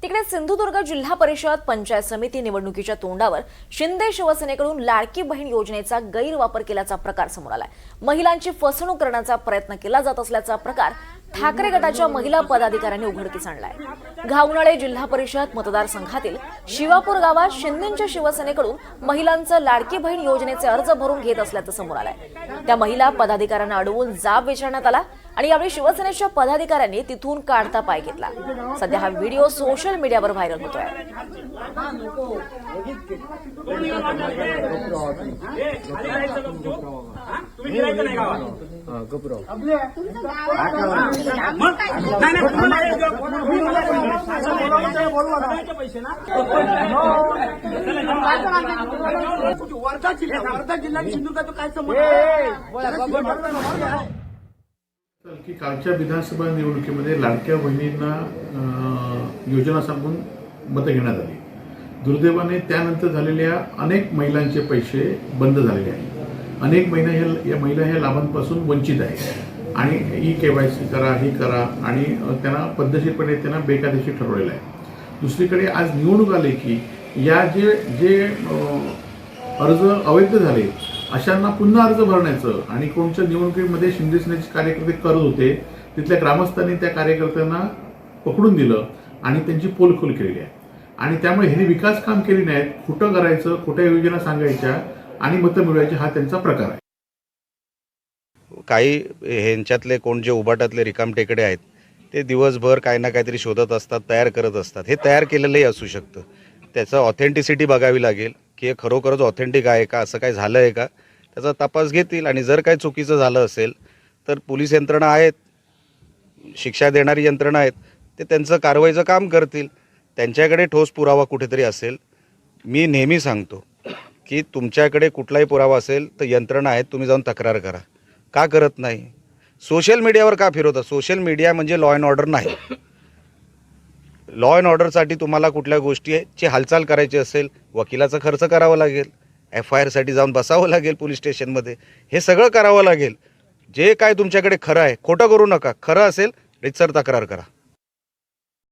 तिकडे सिंधुदुर्ग जिल्हा परिषद पंचायत समिती निवडणुकीच्या तोंडावर शिंदे शिवसेनेकडून लाडकी बहीण योजनेचा गैरवापर केल्याचा प्रकार समोर आलाय। महिलांची फसवणूक करण्याचा प्रयत्न केला जात असल्याचा प्रकार ठाकरे गटाच्या महिला पदाधिकाऱ्यांनी उघडकीस आणलाय। घावनाळे जिल्हा परिषद मतदारसंघातील शिवापूर गावात शिंदेंच्या शिवसेनेकडून महिलांचं लाडकी बहीण योजनेचे अर्ज भरून घेत असल्याचं समोर आलंय। त्या महिला पदाधिकाऱ्यांना अडवून जाब विचारण्यात आला आणि यावेळी शिवसेनेच्या पदाधिकाऱ्यांनी तिथून काढता पाय घेतला। सध्या हा व्हिडिओ सोशल मीडियावर व्हायरल होतोय। की कालच्या विधानसभा निवडणुकीमध्ये लाडक्या बहिणींना योजना सांगून मतं घेण्यात आली। दुर्दैवाने त्यानंतर झालेल्या अनेक महिलांचे पैसे बंद झालेले आहेत। अनेक महिला ह्या लाभांपासून वंचित आहेत आणि KYC करा, ही करा आणि त्यांना पद्धतशीरपणे त्यांना बेकायदेशीर ठरवलेलं आहे। दुसरीकडे आज निवडणूक आली की या जे अर्ज अवैध झाले अशांना पुन्हा अर्ज भरण्याचं आणि कोणत्या निवडणुकीमध्ये शिंदे सेनेचे कार्यकर्ते करत होते तिथल्या ग्रामस्थांनी त्या कार्यकर्त्यांना पकडून दिलं आणि त्यांची पोलखोल केलेली आहे। आणि त्यामुळे ह्यांनी विकास काम केले नाहीत, खोटं करायचं, खोट्या योजना सांगायच्या आणि मतं मिळवायची हा त्यांचा प्रकार आहे। काही ह्यांच्यातले कोण जे उबाटातले रिकामटेकडे आहेत ते दिवसभर काही ना काहीतरी शोधत असतात, तयार करत असतात। हे तयार केलेलंही असू शकतं, त्याचं ऑथेंटिसिटी बघावी लागेल की हे खरोखरच ऑथेंटिक आहे का, असं काय झालं आहे का, त्याचा तपास घेतील। आणि जर काही चुकीचं झालं असेल तर पोलीस यंत्रणा आहेत, शिक्षा देणारी यंत्रणा आहेत, ते त्यांचं कारवाईचं काम करतील। त्यांच्याकडे ठोस पुरावा कुठेतरी असेल। मी नेहमी सांगतो की तुमच्याकडे कुठलाही पुरावा असेल तर यंत्रणा आहेत, तुम्ही जाऊन तक्रार करा। का करत नाही? सोशल मीडियावर का फिरवता? सोशल मीडिया म्हणजे लॉ अँड ऑर्डर नाही। लॉ अँड ऑर्डरसाठी तुम्हाला कुठल्या गोष्टीची हालचाल करायची असेल वकिलाचा खर्च करावा लागेल, FIR साठी जाऊन बसावं लागेल पोलीस स्टेशनमध्ये, हे सगळं करावं लागेल। जे काय तुमच्याकडे खरं आहे, खोटं करू नका, खरं असेल रीतसर तक्रार करा।